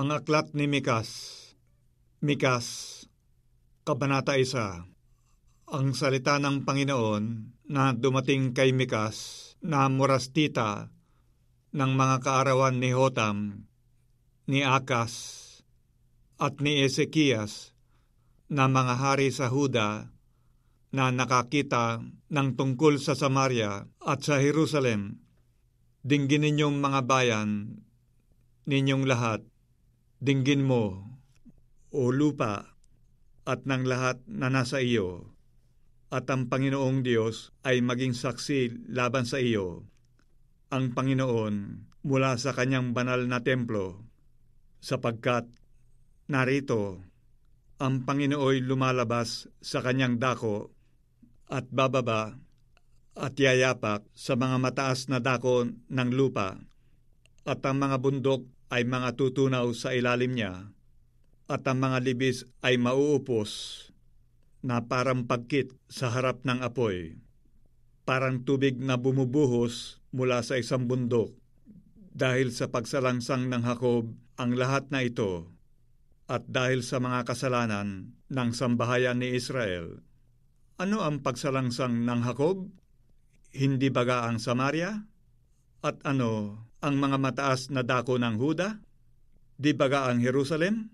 Ang aklat ni Mikas. Mikas, Kabanata 1. Ang salita ng Panginoon na dumating kay Mikas na murastita ng mga kaarawan ni Hotam, ni Akas, at ni Ezekias na mga hari sa Huda na nakakita ng tungkol sa Samaria at sa Jerusalem. Dinggin ninyong mga bayan, ninyong lahat. Dinggin mo, o lupa, at ng lahat na nasa iyo, at ang Panginoong Diyos ay maging saksi laban sa iyo. Ang Panginoon mula sa kanyang banal na templo, sapagkat narito, ang Panginooy lumalabas sa kanyang dako at bababa at yayapak sa mga mataas na dako ng lupa, at ang mga bundok ay mga tutunaw sa ilalim niya, at ang mga libis ay mauupos na parang pagkit sa harap ng apoy, parang tubig na bumubuhos mula sa isang bundok. Dahil sa pagsalangsang ng Jacob ang lahat na ito, at dahil sa mga kasalanan ng sambahayan ni Israel. Ano ang pagsalangsang ng Jacob? Hindi baga ang Samaria? At ano ang mga mataas na dako ng Huda? Di baga ang Jerusalem?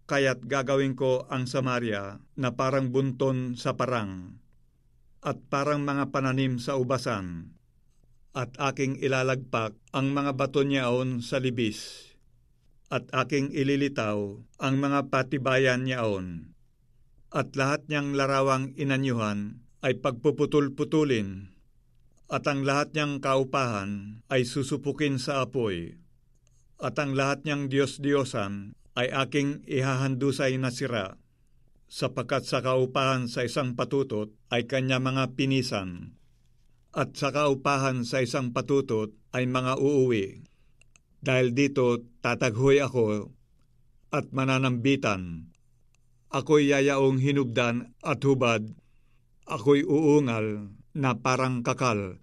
Kaya't gagawin ko ang Samaria na parang bunton sa parang, at parang mga pananim sa ubasan, at aking ilalagpak ang mga bato niyaon sa libis, at aking ililitaw ang mga patibayan niyaon, at lahat niyang larawang inanyuhan ay pagpuputol-putulin, at ang lahat niyang kaupahan ay susupukin sa apoy, at ang lahat niyang Diyos-Diyosan ay aking ihahandusay na sira, sapagkat sa kaupahan sa isang patutot ay kanya mga pinisan, at sa kaupahan sa isang patutot ay mga uuwi. Dahil dito tataghoy ako at mananambitan. Ako'y yayaong hinubdan at hubad. Ako'y uungal na parang kakal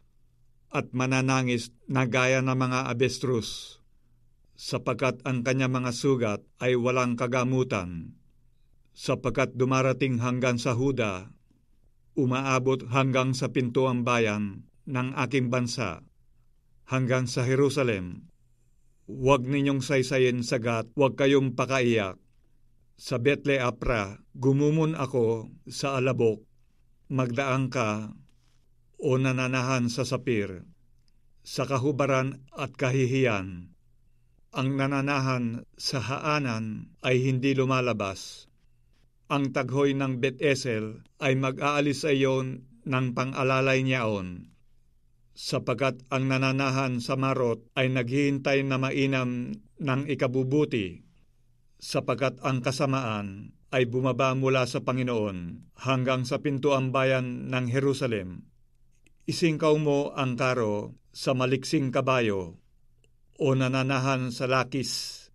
at mananangis na gaya ng mga abestrus, sapagkat ang kanya mga sugat ay walang kagamutan, sapagkat dumarating hanggang sa Huda, umaabot hanggang sa pintuang bayan ng aking bansa, hanggang sa Jerusalem. Huwag ninyong saysayin sa Gat, huwag kayong pakaiyak. Sa Betle-Apra, gumumon ako sa alabok. Magdaang ka, o nananahan sa Sapir, sa kahubaran at kahihiyan. Ang nananahan sa haanan ay hindi lumalabas. Ang taghoy ng Bet-Esel ay mag-aalis sa iyon ng pang-alalay niyaon, sapagkat ang nananahan sa Marot ay naghihintay na mainam ng ikabubuti, sapagkat ang kasamaan ay bumaba mula sa Panginoon hanggang sa pintuang bayan ng Jerusalem. Isingkaw mo ang karo sa maliksing kabayo, o nananahan sa Lakis.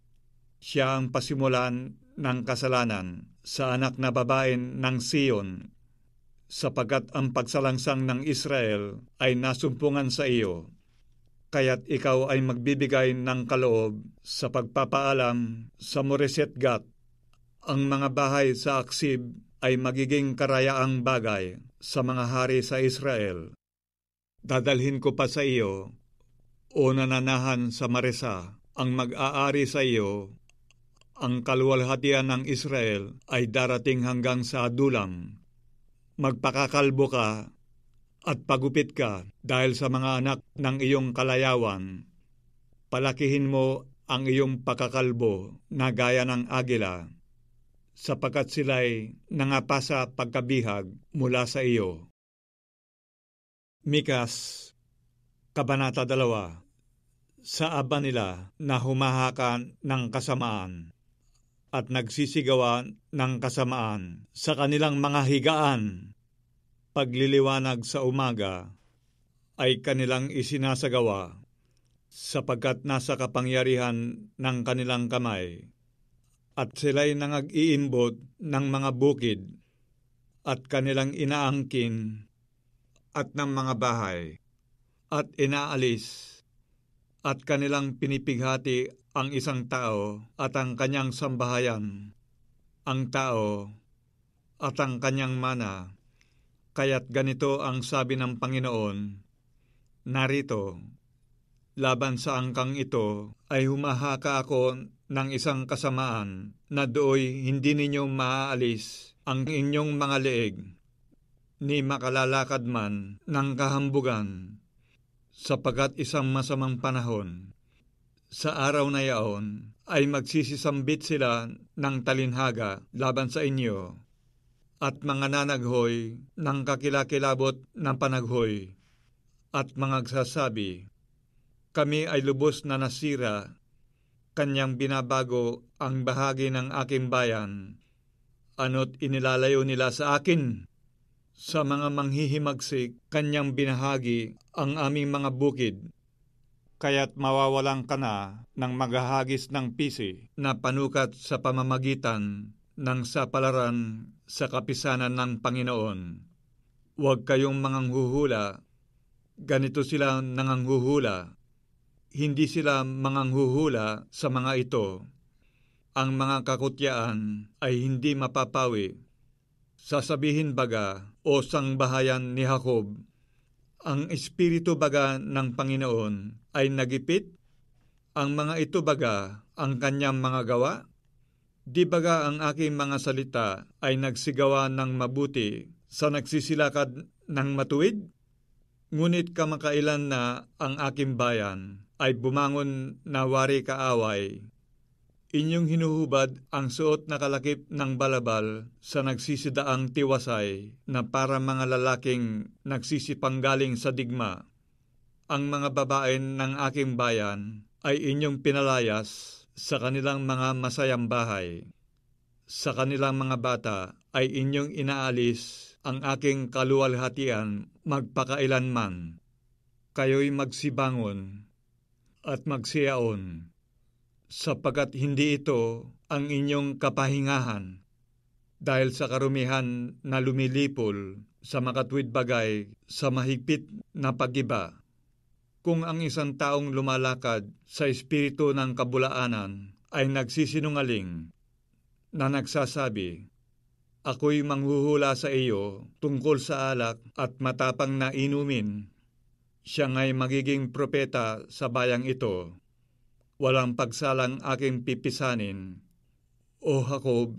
Siya ang pasimulan ng kasalanan sa anak na babae ng Sion, sapagkat ang pagsalangsang ng Israel ay nasumpungan sa iyo. Kaya't ikaw ay magbibigay ng kaloob sa pagpapaalam sa Moreset Gat. Ang mga bahay sa Aksib ay magiging karayaang bagay sa mga hari sa Israel. Dadalhin ko pa sa iyo, o nananahan sa Maresa, ang mag-aari sa iyo. Ang kaluwalhatian ng Israel ay darating hanggang sa Adulam. Magpakakalbo ka at pagupit ka dahil sa mga anak ng iyong kalayawan. Palakihin mo ang iyong pakakalbo na gaya ng agila, sapagkat sila'y nangapasa pagkabihag mula sa iyo. Mikas, Kabanata 2. Sa aba nila na humahaka ng kasamaan at nagsisigawa ng kasamaan sa kanilang mga higaan, pagliliwanag sa umaga ay kanilang isinasagawa, sapagkat nasa kapangyarihan ng kanilang kamay, at sila'y nangag-iimbot ng mga bukid, at kanilang inaangkin at ng mga bahay, at inaalis, at kanilang pinipighati ang isang tao at ang kanyang sambahayan, ang tao at ang kanyang mana. Kaya't ganito ang sabi ng Panginoon, narito, laban sa angkang ito ay humahaka ako ng isang kasamaan na dooy hindi ninyo maaalis ang inyong mga leeg, ni makalalakad man ng kahambugan, sapagkat isang masamang panahon. Sa araw na yaon ay magsisisambit sila ng talinhaga laban sa inyo, at mga nanaghoy ng kakilakilabot ng panaghoy, at mga agsasabi, kami ay lubos na nasira, kanyang binabago ang bahagi ng aking bayan, ano't inilalayo nila sa akin. Sa mga manghihimagsik, kanyang binahagi ang aming mga bukid, kaya't mawawalan ka na ng maghahagis ng pisi na panukat sa pamamagitan ng sapalaran sa kapisanan ng Panginoon. Huwag kayong manganghuhula, ganito sila nanganghuhula. Hindi sila manganghuhula sa mga ito. Ang mga kakutyaan ay hindi mapapawi. Sasabihin baga, o sangbahayan ni Jacob, ang espiritu baga ng Panginoon ay nagipit? Ang mga ito baga ang kanyang mga gawa? Di baga ang aking mga salita ay nagsigawa ng mabuti sa nagsisilakad ng matuwid? Ngunit kamakailan na ang aking bayan ay bumangon na wari kaaway. Inyong hinuhubad ang suot na kalakip ng balabal sa nagsisidaang tiwasay na para mga lalaking nagsisipanggaling sa digma. Ang mga babae ng aking bayan ay inyong pinalayas sa kanilang mga masayang bahay. Sa kanilang mga bata ay inyong inaalis ang aking kaluwalhatian magpakailanman. Kayo'y magsibangon at magsiyaon, sapagkat hindi ito ang inyong kapahingahan, dahil sa karumihan na lumilipol sa makatwid bagay sa mahigpit na pag-iba. Kung ang isang taong lumalakad sa espiritu ng kabulaanan ay nagsisinungaling, na nagsasabi, ako'y manghuhula sa iyo tungkol sa alak at matapang na inumin, siya nga'y magiging propeta sa bayang ito. Walang pagsalang aking pipisanin. O Jacob,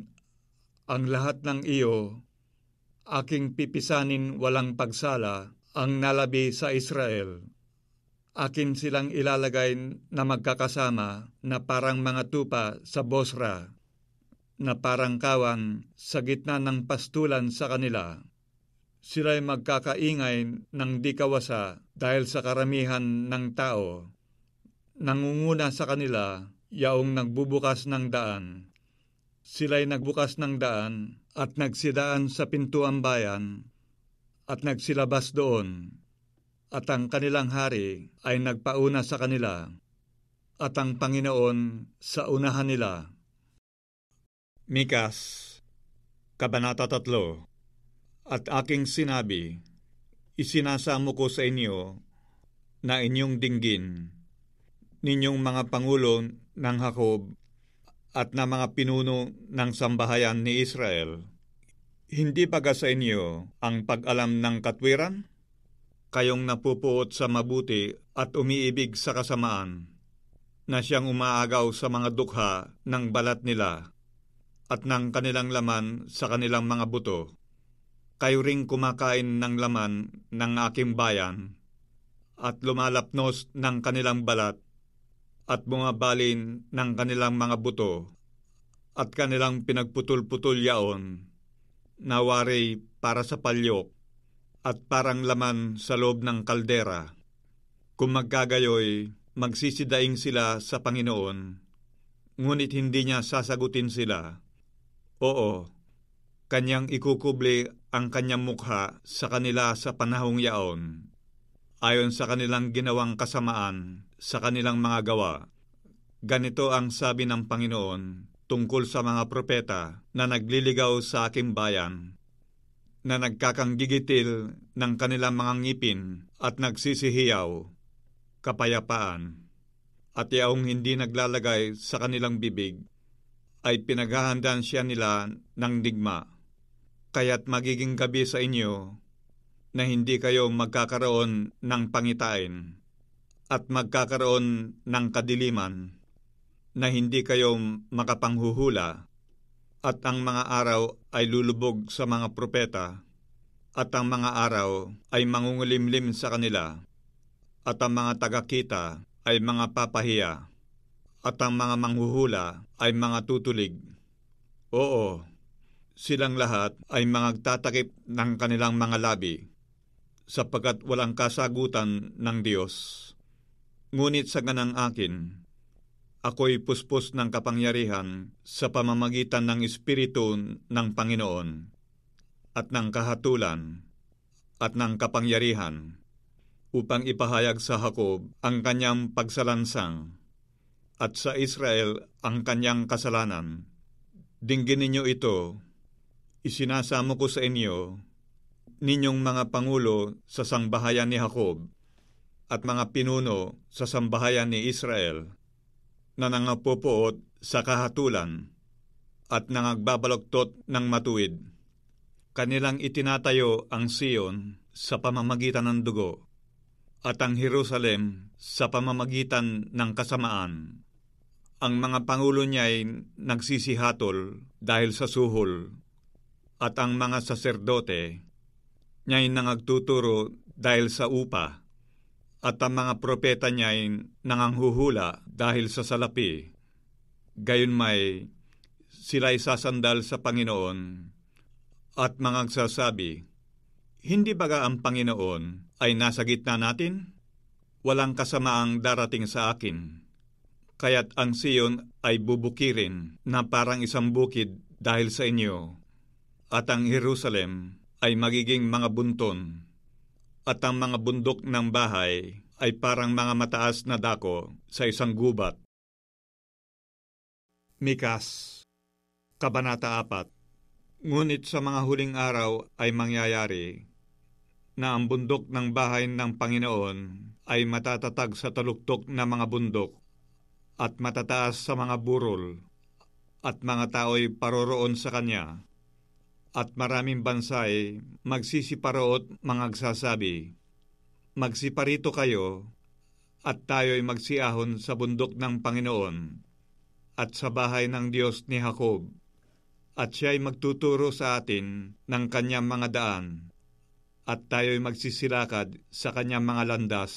ang lahat ng iyo, aking pipisanin walang pagsala ang nalabi sa Israel. Akin silang ilalagay na magkakasama na parang mga tupa sa Bosra, na parang kawan sa gitna ng pastulan sa kanila. Sila'y magkakaingay ng di kawasa dahil sa karamihan ng tao. Nangunguna sa kanila yaong nagbubukas ng daan. Sila'y nagbukas ng daan at nagsidaan sa pintuang bayan at nagsilabas doon. At ang kanilang hari ay nagpauna sa kanila at ang Panginoon sa unahan nila. Mikas, Kabanata 3. At aking sinabi, isinasamo ko sa inyo na inyong dinggin, ninyong mga pangulo ng Jacob at na mga pinuno ng sambahayan ni Israel. Hindi baga sa inyo ang pag-alam ng katwiran? Kayong napupuot sa mabuti at umiibig sa kasamaan, na siyang umaagaw sa mga dukha ng balat nila at ng kanilang laman sa kanilang mga buto. Kayo ring kumakain ng laman ng aking bayan at lumalapnos ng kanilang balat at bumabalin ng kanilang mga buto at kanilang pinagputol-putol yaon, nawari para sa palyok at parang laman sa loob ng kaldera. Kung magkagayoy, magsisidaing sila sa Panginoon, ngunit hindi niya sasagutin sila. Oo, kanyang ikukubli ang kanyang mukha sa kanila sa panahong yaon, ayon sa kanilang ginawang kasamaan sa kanilang mga gawa. Ganito ang sabi ng Panginoon tungkol sa mga propeta na nagliligaw sa aking bayan, na nagkakanggigitil ng kanilang mga ngipin at nagsisihiyaw, kapayapaan. at yaong hindi naglalagay sa kanilang bibig, ay pinaghahandaan siya nila ng digma. Kaya't magiging gabi sa inyo na hindi kayo magkakaroon ng pangitain at magkakaroon ng kadiliman, na hindi kayo makapanghuhula, at ang mga araw ay lulubog sa mga propeta, at ang mga araw ay mangungulimlim sa kanila, at ang mga tagakita ay mga papahiya, at ang mga manghuhula ay mga tutulig. Oo, silang lahat ay magtatakip ng kanilang mga labi, sapagkat walang kasagutan ng Diyos. Ngunit sa ganang akin, ako'y puspos ng kapangyarihan sa pamamagitan ng Espiritu ng Panginoon, at ng kahatulan, at ng kapangyarihan, upang ipahayag sa Jacob ang kanyang pagsalansang, at sa Israel ang kanyang kasalanan. Dinggin ninyo ito, isinasamo ko sa inyo, ninyong mga pangulo sa sangbahayan ni Jacob, at mga pinuno sa sambahayan ni Israel, na nangapopoot sa kahatulan at nangagbabaloktot ng matuwid. Kanilang itinatayo ang Sion sa pamamagitan ng dugo, at ang Jerusalem sa pamamagitan ng kasamaan. Ang mga pangulo niya'y nagsisihatol dahil sa suhol, at ang mga saserdote niya'y nangagtuturo dahil sa upa, at ang mga propeta niya'y nanganghuhula dahil sa salapi. Gayunmay, sila'y sasandal sa Panginoon at mangagsasabi, hindi baga ang Panginoon ay nasa gitna natin? Walang kasamaang darating sa akin. Kaya't ang Sion ay bubukirin na parang isang bukid dahil sa inyo, at ang Jerusalem ay magiging mga bunton, at ang mga bundok ng bahay ay parang mga mataas na dako sa isang gubat. Mikas, Kabanata 4. Ngunit sa mga huling araw ay mangyayari na ang bundok ng bahay ng Panginoon ay matatatag sa taluktok na mga bundok, at matataas sa mga burol, at mga tao'y paroroon sa kanya, at maraming bansay magsisiparoot mangagsasabi, magsiparito kayo, at tayo'y magsiahon sa bundok ng Panginoon, at sa bahay ng Diyos ni Jacob, at siya'y magtuturo sa atin ng kanyang mga daan, at tayo'y magsisilakad sa kanyang mga landas,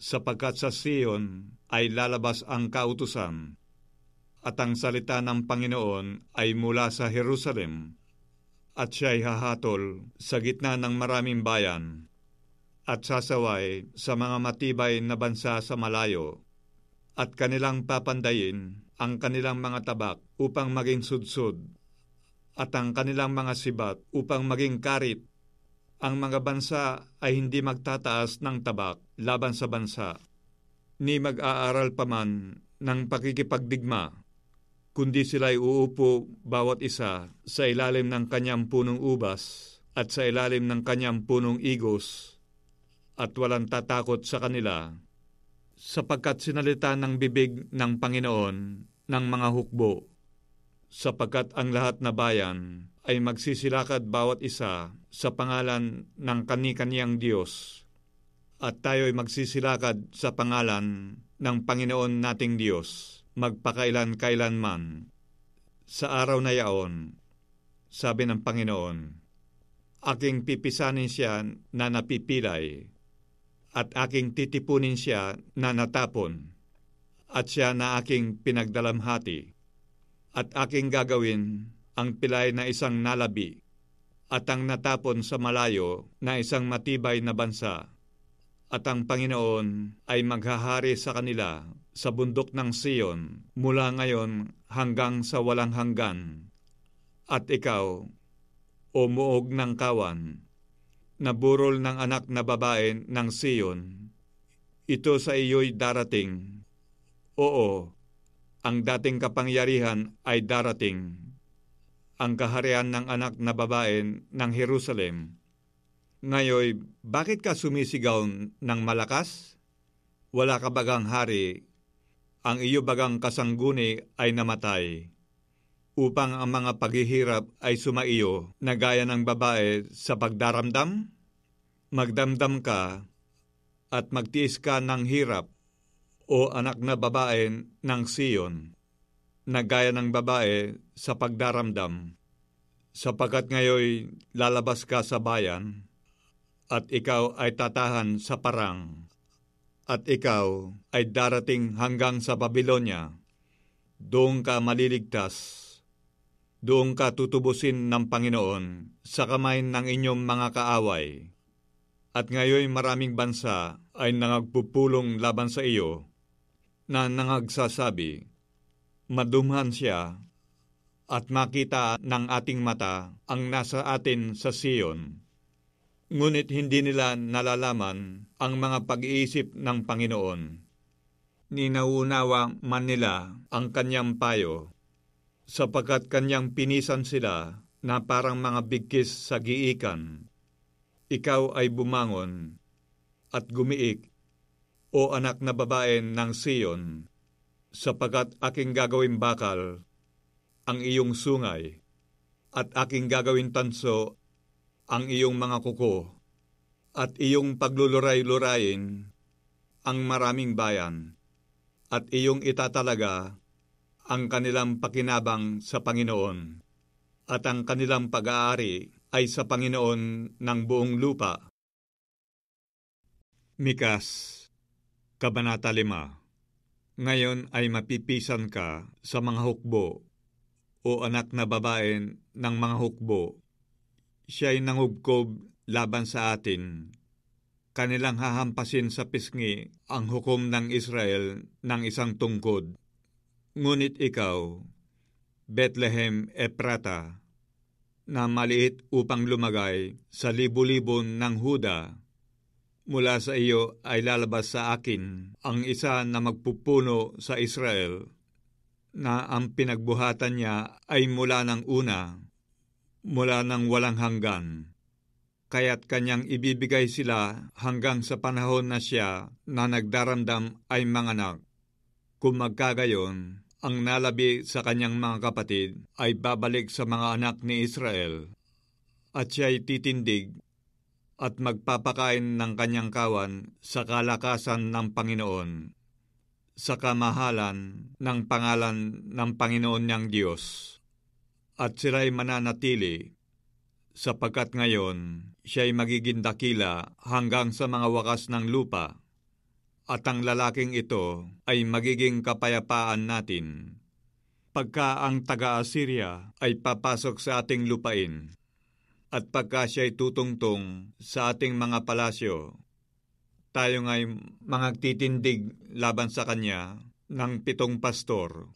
sapagkat sa Sion ay lalabas ang kautusan, at ang salita ng Panginoon ay mula sa Jerusalem, at siya'y hahatol sa gitna ng maraming bayan, at sasaway sa mga matibay na bansa sa malayo, at kanilang papandayin ang kanilang mga tabak upang maging sudsud, at ang kanilang mga sibat upang maging karit. Ang mga bansa ay hindi magtataas ng tabak laban sa bansa, ni mag-aaral pa man ng pakikipagdigma, kundi sila'y uupo bawat isa sa ilalim ng kanyang punong ubas at sa ilalim ng kanyang punong igos, at walang tatakot sa kanila, sapagkat sinalita ng bibig ng Panginoon ng mga hukbo, sapagkat ang lahat na bayan ay magsisilakad bawat isa sa pangalan ng kani-kaniyang Diyos, at tayo'y magsisilakad sa pangalan ng Panginoon nating Diyos, magpakailan-kailanman. Sa araw na yaon, sabi ng Panginoon, aking pipisanin siya na napipilay, at aking titipunin siya na natapon, at siya na aking pinagdalamhati, at aking gagawin ang pilay na isang nalabi, at ang natapon sa malayo na isang matibay na bansa. At ang Panginoon ay maghahari sa kanila sa bundok ng Sion mula ngayon hanggang sa walang hanggan. At ikaw, o muog ng kawan, na burol ng anak na babae ng Sion, ito sa iyo'y darating. Oo, ang dating kapangyarihan ay darating, ang kaharian ng anak na babae ng Jerusalem. Ngayon, bakit ka sumisigaw ng malakas? Wala ka bagang hari ang iyo bagang kasangguni ay namatay, upang ang mga paghihirap ay sumaiyo na gaya ng babae sa pagdaramdam? Magdamdam ka at magtiis ka ng hirap, o anak na babae ng Siyon, na gaya ng babae sa pagdaramdam, sapagkat ngayoy lalabas ka sa bayan, at ikaw ay tatahan sa parang, at ikaw ay darating hanggang sa Babilonya. Doon ka maliligtas, doon ka tutubusin ng Panginoon sa kamay ng inyong mga kaaway. At ngayon maraming bansa ay nangagpupulong laban sa iyo, na nangagsasabi, madumhan siya, at makita ng ating mata ang nasa atin sa Siyon. Ngunit hindi nila nalalaman ang mga pag-iisip ng Panginoon. Ninaunawa man nila ang kanyang payo, sapagkat kanyang pinisan sila na parang mga bigkis sa giikan. Ikaw ay bumangon at gumiik, o anak na babae ng Siyon, sapagkat aking gagawin bakal ang iyong sungay, at aking gagawin tanso ang iyong mga kuko, at iyong pagluluray-lurayin ang maraming bayan, at iyong itatalaga ang kanilang pakinabang sa Panginoon, at ang kanilang pag-aari ay sa Panginoon ng buong lupa. Mikas, Kabanata 5. Ngayon ay mapipisan ka sa mga hukbo, o anak na babae ng mga hukbo. Siya'y nangubkob laban sa atin. Kanilang hahampasin sa pisngi ang hukom ng Israel ng isang tungkod. Ngunit ikaw, Bethlehem Ephrata, na maliit upang lumagay sa libu-libo ng Huda, mula sa iyo ay lalabas sa akin ang isa na magpupuno sa Israel, na ang pinagbuhatan niya ay mula ng una, mula ng walang hanggan. Kaya't kanyang ibibigay sila hanggang sa panahon na siya na nagdaramdam ay manganak. Kung magkagayon, ang nalabi sa kanyang mga kapatid ay babalik sa mga anak ni Israel, at siya'y titindig at magpapakain ng kanyang kawan sa kalakasan ng Panginoon, sa kamahalan ng pangalan ng Panginoon niyang Diyos. At sila'y mananatili, sapagkat ngayon siya'y magiging dakila hanggang sa mga wakas ng lupa, at ang lalaking ito ay magiging kapayapaan natin. Pagka ang taga-Assyria ay papasok sa ating lupain, at pagka siya'y tutungtong sa ating mga palasyo, tayo nga'y mangagtitindig laban sa kanya ng 7 pastor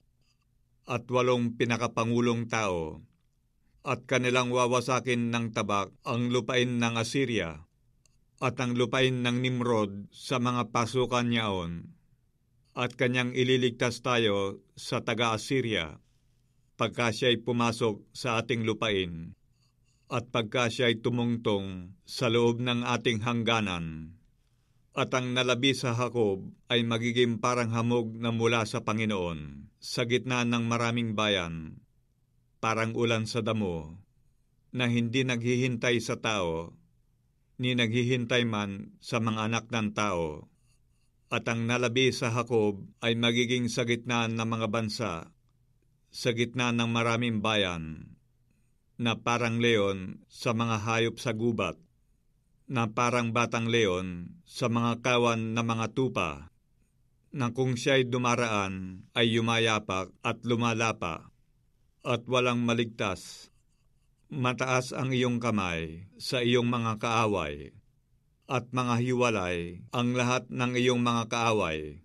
at 8 pinakapangulong tao, at kanilang wawasakin ng tabak ang lupain ng Assyria at ang lupain ng Nimrod sa mga pasukan niyaon, at kanyang ililigtas tayo sa taga-Assyria pagka siya'y pumasok sa ating lupain, at pagka siya'y tumungtong sa loob ng ating hangganan. At ang nalabi sa Jacob ay magiging parang hamog na mula sa Panginoon, sa gitna ng maraming bayan, parang ulan sa damo, na hindi naghihintay sa tao, ni naghihintay man sa mga anak ng tao. At ang nalabi sa Jacob ay magiging sa gitna ng mga bansa, sa gitna ng maraming bayan, na parang leon sa mga hayop sa gubat, na parang batang leon sa mga kawan na mga tupa, na kung siya'y dumaraan ay yumayapak at lumalapa, at walang maligtas. Mataas ang iyong kamay sa iyong mga kaaway, at mga hiwalay ang lahat ng iyong mga kaaway,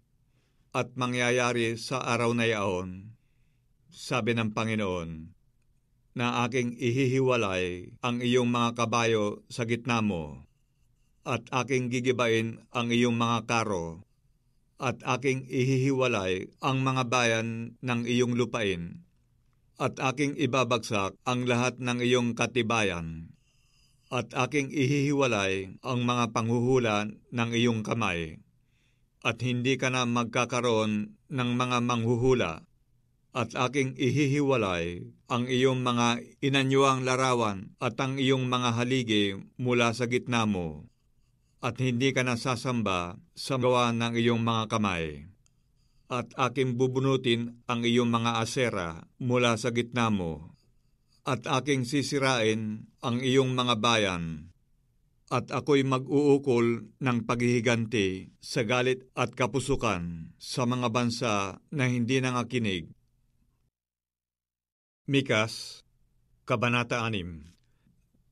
at mangyayari sa araw na yaon, sabi ng Panginoon, na aking ihihiwalay ang iyong mga kabayo sa gitna mo, at aking gigibain ang iyong mga karo, at aking ihihiwalay ang mga bayan ng iyong lupain, at aking ibabagsak ang lahat ng iyong katibayan, at aking ihihiwalay ang mga panghuhula ng iyong kamay, at hindi ka na magkakaroon ng mga manghuhula, at aking ihihiwalay ang iyong mga inanyuang larawan at ang iyong mga haligi mula sa gitna mo, at hindi ka na sasamba sa gawa ng iyong mga kamay. At aking bubunutin ang iyong mga asera mula sa gitna mo, at aking sisirain ang iyong mga bayan, at ako'y mag-uukol ng paghihiganti sa galit at kapusukan sa mga bansa na hindi nangakinig. Mikas, Kabanata 6.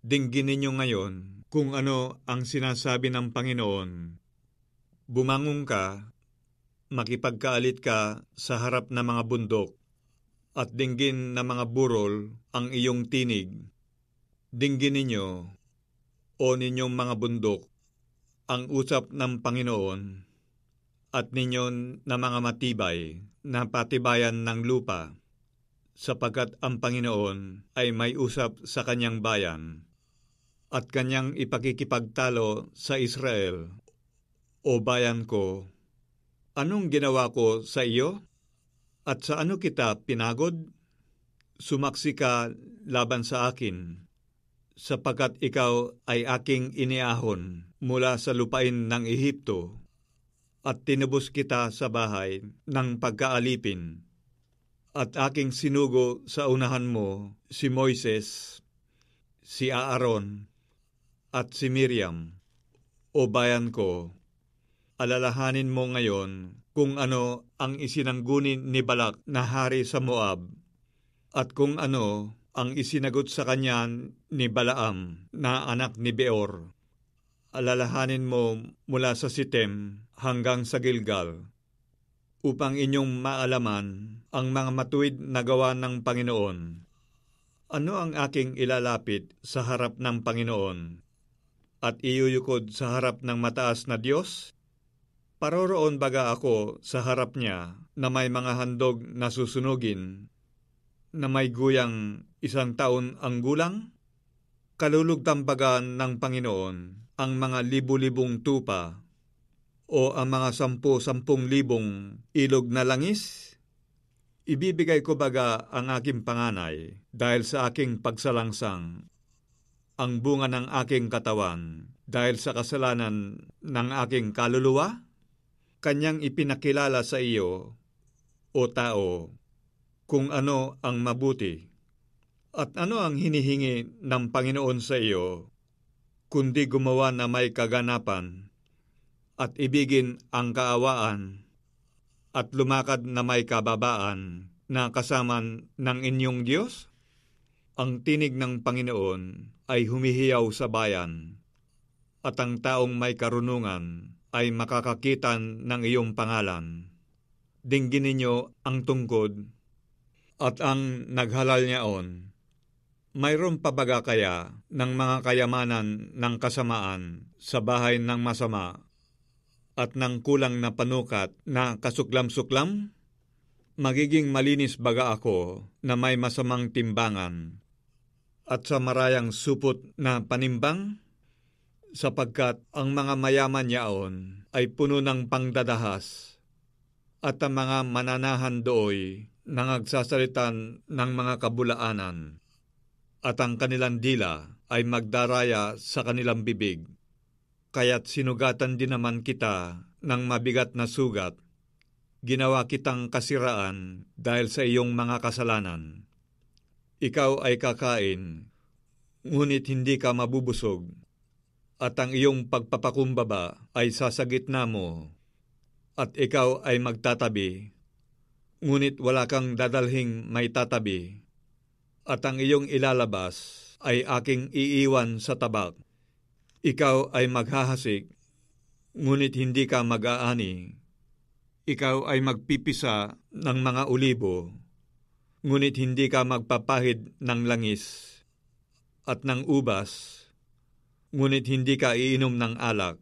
Dinggin ninyo ngayon kung ano ang sinasabi ng Panginoon. Bumangon ka, makipagkaalit ka sa harap ng mga bundok, at dinggin na mga burol ang iyong tinig. Dinggin ninyo, o ninyong mga bundok, ang usap ng Panginoon, at ninyo na mga matibay na patibayan ng lupa, sapagkat ang Panginoon ay may usap sa kanyang bayan, at kanyang ipakikipagtalo sa Israel. O bayan ko, anong ginawa ko sa iyo? At sa ano kita pinagod? Sumaksi ka laban sa akin, sapagkat ikaw ay aking iniahon mula sa lupain ng Ehipto, at tinubos kita sa bahay ng pagkaalipin. At aking sinugo sa unahan mo si Moises, si Aaron, at si Miriam. O bayan ko, alalahanin mo ngayon kung ano ang isinangguni ni Balak na hari sa Moab, at kung ano ang isinagot sa kanya ni Balaam na anak ni Beor. Alalahanin mo mula sa Sitem hanggang sa Gilgal, upang inyong maalaman ang mga matuwid na gawa ng Panginoon. Ano ang aking ilalapit sa harap ng Panginoon, at iyuyukod sa harap ng mataas na Diyos? Paroroon baga ako sa harap niya na may mga handog na susunugin, na may guyang 1 taon ang gulang? Kalulugtan baga ng Panginoon ang mga libu-libong tupa, o ang mga 10,000 ilog na langis? Ibibigay ko baga ang aking panganay dahil sa aking pagsalangsang, ang bunga ng aking katawan dahil sa kasalanan ng aking kaluluwa? Kanyang ipinakilala sa iyo, o tao, kung ano ang mabuti. At ano ang hinihingi ng Panginoon sa iyo, kundi gumawa na may kaganapan, at ibigin ang kaawaan, at lumakad na may kababaan na kasama ng inyong Diyos? Ang tinig ng Panginoon ay humihiyaw sa bayan, at ang taong may karunungan ay makakakita ng iyong pangalan. Dinggin ninyo ang tungkod at ang naghalal niyaon. Mayroon pa baga kaya ng mga kayamanan ng kasamaan sa bahay ng masama, at ng kulang na panukat na kasuklam-suklam? Magiging malinis baga ako na may masamang timbangan, at sa marayang supot na panimbang? Sapagkat ang mga mayaman yaon ay puno ng pangdadahas, at ang mga mananahan dooy nangagsasalitan ng mga kabulaanan, at ang kanilang dila ay magdaraya sa kanilang bibig. Kaya't sinugatan din naman kita ng mabigat na sugat. Ginawa kitang kasiraan dahil sa iyong mga kasalanan. Ikaw ay kakain, ngunit hindi ka mabubusog, at ang iyong pagpapakumbaba ay sasagitna mo, at ikaw ay magtatabi, ngunit wala kang dadalhing may tatabi, at ang iyong ilalabas ay aking iiwan sa tabak. Ikaw ay maghahasik, ngunit hindi ka mag-aani. Ikaw ay magpipisa ng mga ulibo, ngunit hindi ka magpapahid ng langis, at ng ubas, ngunit hindi ka iinom ng alak,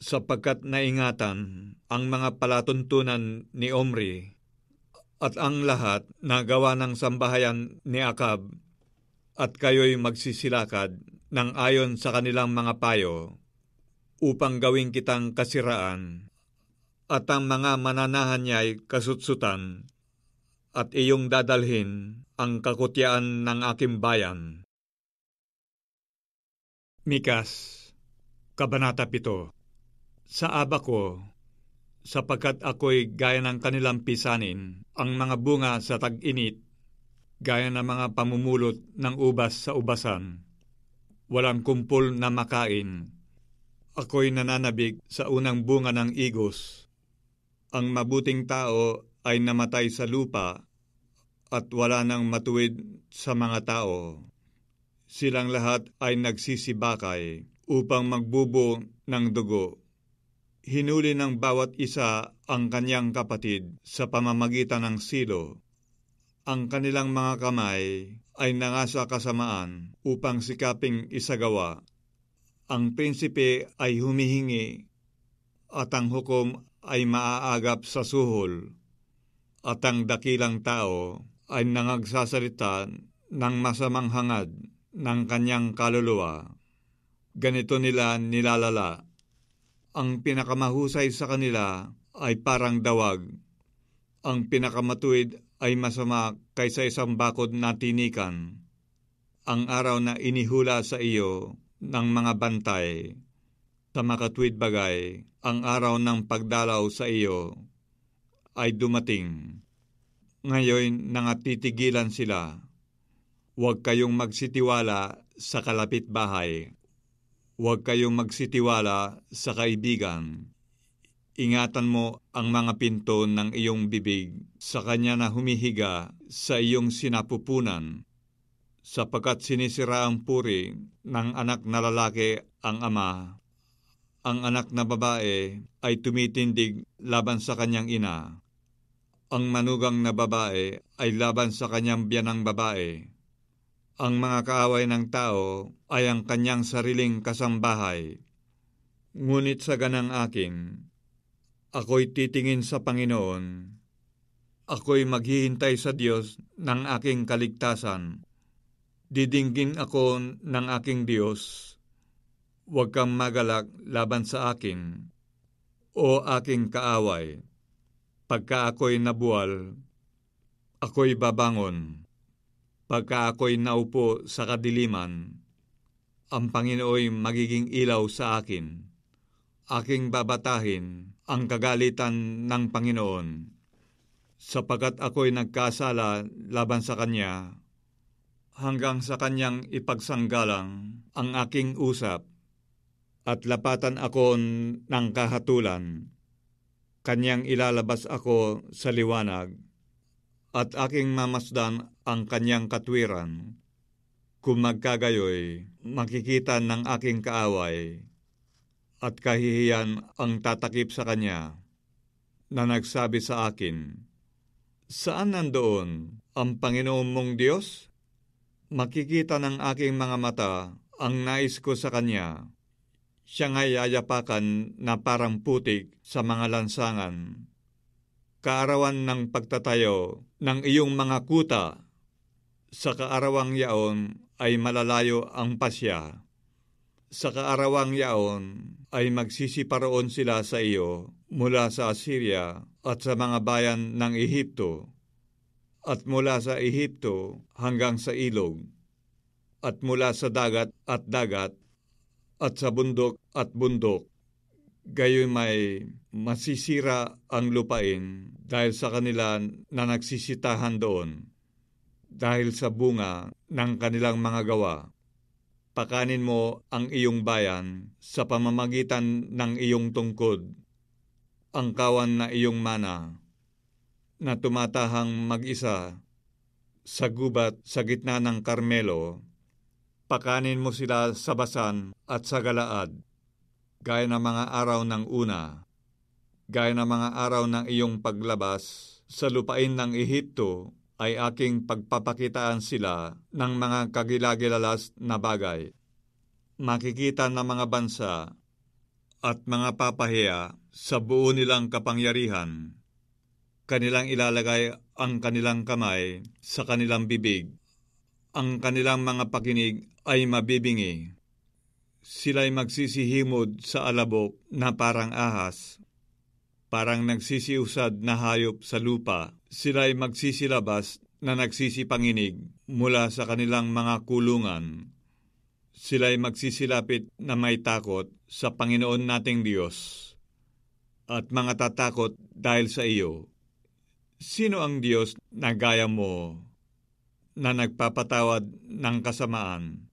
sapagkat naingatan ang mga palatuntunan ni Omri, at ang lahat na gawa ng sambahayan ni Akab, at kayo'y magsisilakad ng ayon sa kanilang mga payo, upang gawing kitang kasiraan, at ang mga mananahan niya'y kasutsutan, at iyong dadalhin ang kakutyaan ng aking bayan. Mikas, Kabanata 7. Sa aba ko, sapagkat ako'y gaya ng kanilang pisanin, ang mga bunga sa tag-init, gaya ng mga pamumulot ng ubas sa ubasan. Walang kumpol na makain. Ako'y nananabik sa unang bunga ng igos. Ang mabuting tao ay namatay sa lupa at wala nang matuwid sa mga tao. Silang lahat ay nagsisibakay upang magbubo ng dugo. Hinuli ng bawat isa ang kanyang kapatid sa pamamagitan ng silo. Ang kanilang mga kamay ay nangasa kasamaan upang sikaping isagawa. Ang prinsipe ay humihingi at ang hukom ay maaagap sa suhol. At ang dakilang tao ay nangagsasalita ng masamang hangad ng kanyang kaluluwa. Ganito nila nilalala. Ang pinakamahusay sa kanila ay parang dawag. Ang pinakamatuwid ay masama kaysa isang bakod na tinikan. Ang araw na inihula sa iyo ng mga bantay, sa makatuwid bagay, ang araw ng pagdalaw sa iyo ay dumating. Ngayon nangatitigilan sila. Huwag kayong magsitiwala sa kalapitbahay. Huwag kayong magsitiwala sa kaibigan. Ingatan mo ang mga pinto ng iyong bibig sa kanya na humihiga sa iyong sinapupunan, sapagkat sinisira ang puri ng anak na lalaki ang ama. Ang anak na babae ay tumitindig laban sa kanyang ina. Ang manugang na babae ay laban sa kanyang biyanang babae. Ang mga kaaway ng tao ay ang kanyang sariling kasambahay. Ngunit sa ganang akin, ako'y titingin sa Panginoon. Ako'y maghihintay sa Diyos ng aking kaligtasan. Didinggin ako ng aking Diyos. Huwag kang magalak laban sa akin, o aking kaaway. Pagka ako'y nabuwal, ako'y babangon. Pagka ako'y naupo sa kadiliman, ang Panginooy magiging ilaw sa akin. Aking babatahin ang kagalitan ng Panginoon, sapagkat ako'y nagkasala laban sa Kanya, hanggang sa Kanyang ipagsanggalang ang aking usap, at lapatan ako ng kahatulan. Kanyang ilalabas ako sa liwanag, at aking mamasdan ang kanyang katwiran. Kung magkagayoy, makikita ng aking kaaway, at kahihiyan ang tatakip sa kanya, na nagsabi sa akin, "Saan nandoon ang Panginoon mong Diyos?" Makikita ng aking mga mata ang nais ko sa kanya. Siya nga'y yayapakan na parang putik sa mga lansangan. Kaarawan ng pagtatayo ng iyong mga kuta, sa kaarawang yaon ay malalayo ang pasya. Sa kaarawang yaon ay magsisiparoon sila sa iyo mula sa Assyria at sa mga bayan ng Ehipto, at mula sa Ehipto hanggang sa ilog, at mula sa dagat, at sa bundok at bundok. Gayon may masisira ang lupain dahil sa kanila na nagsisitahan doon, dahil sa bunga ng kanilang mga gawa. Pakanin mo ang iyong bayan sa pamamagitan ng iyong tungkod, ang kawan na iyong mana, na tumatahang mag-isa sa gubat sa gitna ng Karmelo. Pakanin mo sila sa Basan at sa Galaad, gaya ng mga araw ng una, gaya ng mga araw ng iyong paglabas sa lupain ng Ehipto, ay aking pagpapakitaan sila ng mga kagilagilalas na bagay. Makikita ng mga bansa at mga papahiya sa buo nilang kapangyarihan. Kanilang ilalagay ang kanilang kamay sa kanilang bibig. Ang kanilang mga pakinig ay mabibingi. Sila'y magsisihimod sa alabok na parang ahas. parang nagsisiusad na hayop sa lupa. Sila'y magsisilabas na nagsisipanginig mula sa kanilang mga kulungan. Sila'y magsisilapit na may takot sa Panginoon nating Diyos at mga tatakot dahil sa iyo. Sino ang Diyos na gaya mo, na nagpapatawad ng kasamaan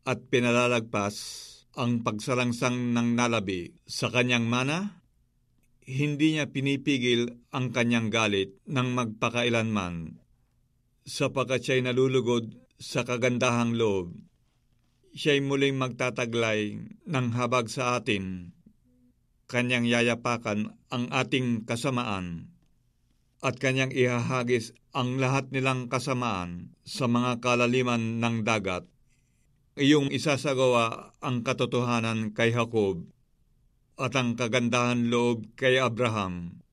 at pinalalagpas ang pagsalangsang ng nalabi sa kanyang mana? Hindi niya pinipigil ang kanyang galit ng magpakailanman, sapagkat siya'y nalulugod sa kagandahang loob. Siya'y muling magtataglay ng habag sa atin, kanyang yayapakan ang ating kasamaan, at kanyang ihahagis ang lahat nilang kasamaan sa mga kalaliman ng dagat. Iyong isasagawa ang katotohanan kay Jacob at ang kagandahan loob kay Abraham,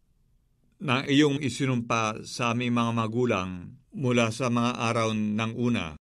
na iyong isinumpa sa aming mga magulang mula sa mga araw ng una.